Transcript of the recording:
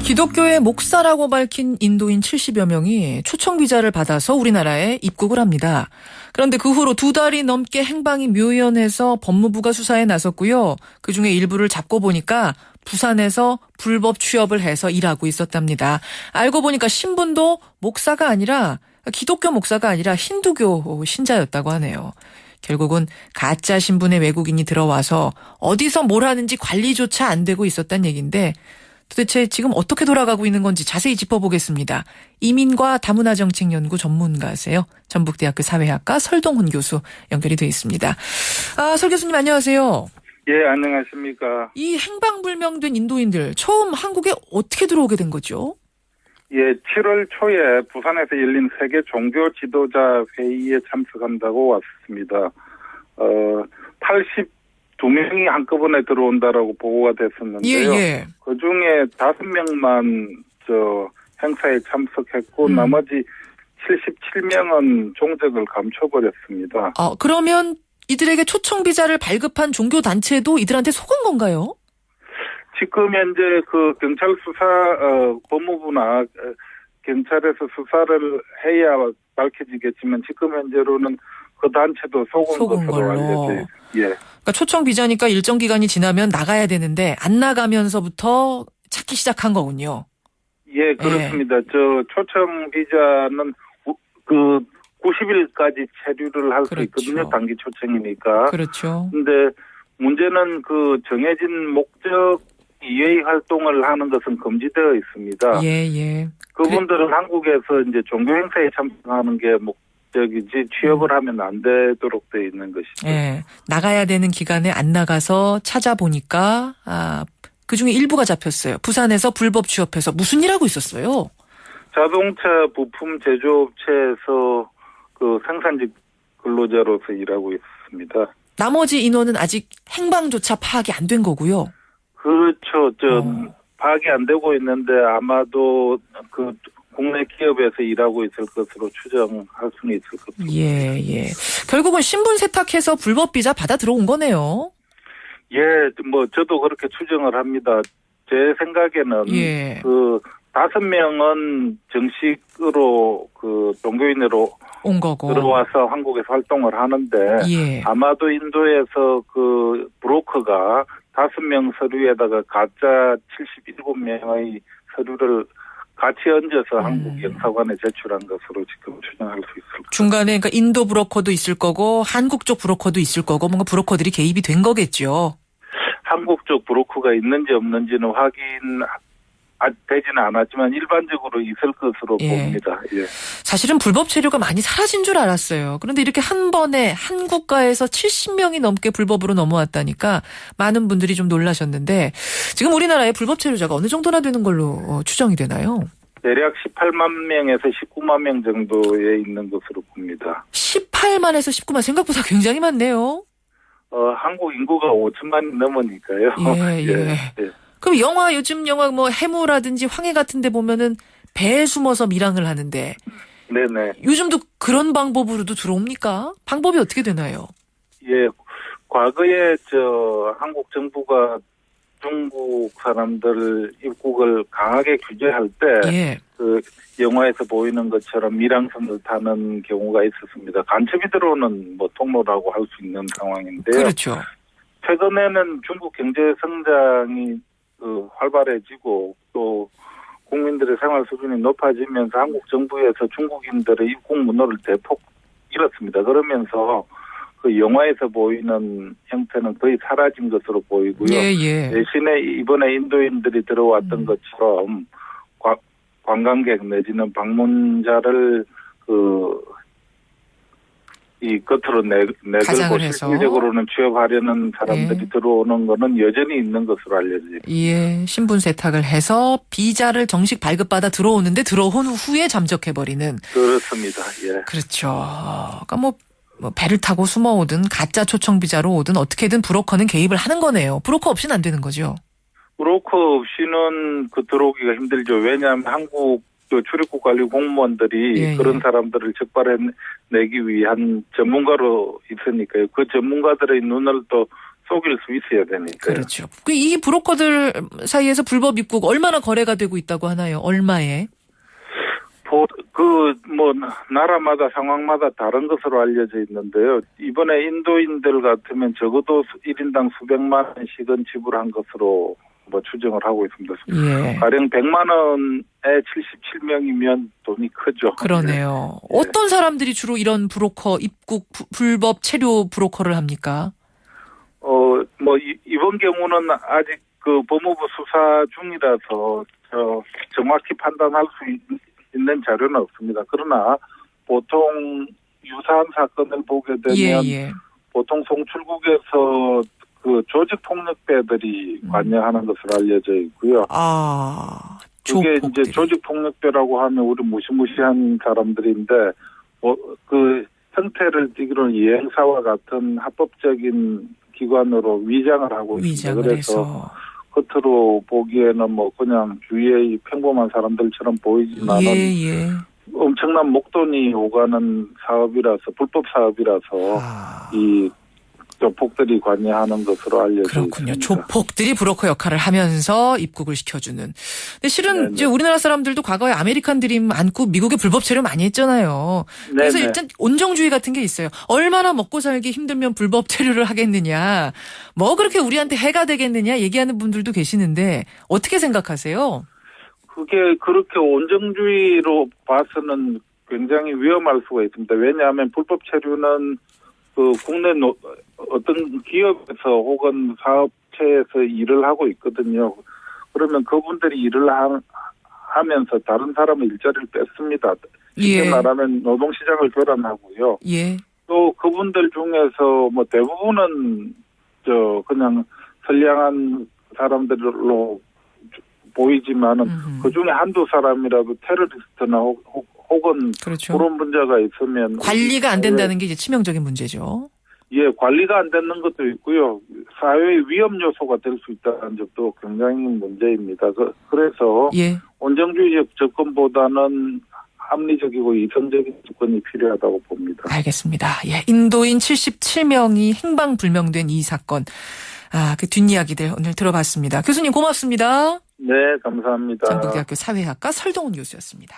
기독교의 목사라고 밝힌 인도인 70여 명이 초청 비자를 받아서 우리나라에 입국을 합니다. 그런데 그 후로 2달이 넘게 행방이 묘연해서 법무부가 수사에 나섰고요. 그중에 일부를 잡고 보니까 부산에서 불법 취업을 해서 일하고 있었답니다. 알고 보니까 신분도 목사가 아니라 기독교 목사가 아니라 힌두교 신자였다고 하네요. 결국은 가짜 신분의 외국인이 들어와서 어디서 뭘 하는지 관리조차 안 되고 있었단 얘기인데 도대체 지금 어떻게 돌아가고 있는 건지 자세히 짚어보겠습니다. 이민과 다문화정책연구 전문가세요. 전북대학교 사회학과 설동훈 교수 연결이 되어 있습니다. 설 교수님 안녕하세요. 예, 안녕하십니까. 이 행방불명된 인도인들 처음 한국에 어떻게 들어오게 된 거죠? 예, 7월 초에 부산에서 열린 세계 종교 지도자 회의에 참석한다고 왔습니다. 82명이 한꺼번에 들어온다라고 보고가 됐었는데요. 예. 그중에 5명만 행사에 참석했고 나머지 77명은 종적을 감춰버렸습니다. 그러면 이들에게 초청 비자를 발급한 종교 단체도 이들한테 속은 건가요? 지금 현재 그 경찰 수사 법무부나 경찰에서 수사를 해야 밝혀지겠지만 지금 현재로는 그 단체도 속은 것으로 알려져요. 예. 그러니까 초청 비자니까 일정 기간이 지나면 나가야 되는데 안 나가면서부터 찾기 시작한 거군요. 예, 그렇습니다. 저 초청 비자는 그 90일까지 체류를 할 수 있거든요. 단기 초청이니까. 그렇죠. 근데 문제는 그 정해진 목적 이외의 활동을 하는 것은 금지되어 있습니다. 예. 그분들은 한국에서 이제 종교 행사에 참석하는 게 목적이지 취업을 하면 안 되도록 되어 있는 것이죠. 예. 나가야 되는 기간에 안 나가서 찾아보니까 그중에 일부가 잡혔어요. 부산에서 불법 취업해서 무슨 일 하고 있었어요? 자동차 부품 제조업체에서 그 생산직 근로자로서 일하고 있습니다. 나머지 인원은 아직 행방조차 파악이 안 된 거고요. 그렇죠. 파악이 안 되고 있는데 아마도 그 국내 기업에서 일하고 있을 것으로 추정할 수는 있을 것 같습니다. 예. 결국은 신분 세탁해서 불법 비자 받아 들어온 거네요. 예, 저도 그렇게 추정을 합니다. 제 생각에는 그 5명은 정식으로 그 종교인으로 온 거고 들어와서 한국에서 활동을 하는데 아마도 인도에서 그 브로커가 5명 서류에다가 가짜 77명의 서류를 같이 얹어서 한국 영사관에 제출한 것으로 지금 추정할 수 있을 겁니다. 중간에 그러니까 인도 브로커도 있을 거고 한국 쪽 브로커도 있을 거고 뭔가 브로커들이 개입이 된 거겠죠. 한국 쪽 브로커가 있는지 없는지는 되지는 않았지만 일반적으로 있을 것으로 봅니다. 예. 사실은 불법 체류가 많이 사라진 줄 알았어요. 그런데 이렇게 한 번에 한 국가에서 70명이 넘게 불법으로 넘어왔다니까 많은 분들이 좀 놀라셨는데 지금 우리나라의 불법 체류자가 어느 정도나 되는 걸로 추정이 되나요? 대략 18만 명에서 19만 명 정도에 있는 것으로 봅니다. 18만에서 19만 생각보다 굉장히 많네요. 한국 인구가 5천만이 넘으니까요. 예. 그럼 요즘 영화 해무라든지 황해 같은 데 보면은 배에 숨어서 밀항을 하는데. 네네. 요즘도 그런 방법으로도 들어옵니까? 방법이 어떻게 되나요? 예. 과거에 한국 정부가 중국 사람들 입국을 강하게 규제할 때 그 영화에서 보이는 것처럼 밀항선을 타는 경우가 있었습니다. 간첩이 들어오는 통로라고 할 수 있는 상황인데요. 그렇죠. 최근에는 중국 경제 성장이 활발해지고 또 국민들의 생활 수준이 높아지면서 한국 정부에서 중국인들의 입국 문호를 대폭 잃었습니다. 그러면서 그 영화에서 보이는 형태는 거의 사라진 것으로 보이고요. 대신에 이번에 인도인들이 들어왔던 것처럼 관광객 내지는 방문자를 이 겉으로 내걸고 실질적으로는 취업하려는 사람들이 들어오는 거는 여전히 있는 것으로 알려져요. 예, 신분 세탁을 해서 비자를 정식 발급받아 들어오는데 들어온 후에 잠적해버리는. 그렇습니다. 예. 그렇죠. 그러니까 배를 타고 숨어오든 가짜 초청 비자로 오든 어떻게든 브로커는 개입을 하는 거네요. 브로커 없이는 안 되는 거죠. 브로커 없이는 들어오기가 힘들죠. 왜냐하면 한국 출입국 관리 공무원들이 그런 사람들을 적발해내기 위한 전문가로 있으니까요. 그 전문가들의 눈을 또 속일 수 있어야 되니까요. 그렇죠. 이 브로커들 사이에서 불법 입국 얼마나 거래가 되고 있다고 하나요? 얼마에? 나라마다 상황마다 다른 것으로 알려져 있는데요. 이번에 인도인들 같으면 적어도 1인당 수백만 원씩은 지불한 것으로 추정을 하고 있습니다. 예. 가령 100만 원에 77명이면 돈이 크죠. 그러네요. 예. 어떤 사람들이 주로 이런 브로커 입국 불법 체류 브로커를 합니까? 이번 경우는 아직 그 법무부 수사 중이라서 정확히 판단할 수 있는 자료는 없습니다. 그러나 보통 유사한 사건을 보게 되면 보통 송출국에서 그 조직폭력배들이 관여하는 것으로 알려져 있고요. 그게 이제 조직폭력배라고 하면 우리 무시무시한 사람들인데 그 형태를 띠기로는 이행사와 같은 합법적인 기관으로 위장을 하고 있습니다. 그래서 겉으로 보기에는 그냥 주위의 평범한 사람들처럼 보이지만은 엄청난 목돈이 오가는 사업이라서 불법 사업이라서 이 조폭들이 관여하는 것으로 알려져 그렇군요. 있습니다. 조폭들이 브로커 역할을 하면서 입국을 시켜주는. 근데 실은 이제 우리나라 사람들도 과거에 아메리칸 드림 안고 미국에 불법 체류 많이 했잖아요. 그래서 일단 온정주의 같은 게 있어요. 얼마나 먹고 살기 힘들면 불법 체류를 하겠느냐. 그렇게 우리한테 해가 되겠느냐 얘기하는 분들도 계시는데 어떻게 생각하세요? 그게 그렇게 온정주의로 봐서는 굉장히 위험할 수가 있습니다. 왜냐하면 불법 체류는 그 국내 어떤 기업에서 혹은 사업체에서 일을 하고 있거든요. 그러면 그분들이 일을 하면서 다른 사람의 일자리를 뺐습니다. 쉽게 말하면 노동시장을 교란하고요. 또 그분들 중에서 대부분은 그냥 선량한 사람들로 보이지만은 그 중에 한두 사람이라도 테러리스트나 혹은 그런 문제가 있으면 관리가 안 된다는 게 이제 치명적인 문제죠. 예, 관리가 안 되는 것도 있고요. 사회의 위험 요소가 될 수 있다는 점도 굉장히 문제입니다. 그래서 온정주의적 접근보다는 합리적이고 이성적인 접근이 필요하다고 봅니다. 알겠습니다. 인도인 77명이 행방불명된 이 사건. 그 뒷이야기들 오늘 들어봤습니다. 교수님 고맙습니다. 네, 감사합니다. 전북대학교 사회학과 설동훈 교수였습니다.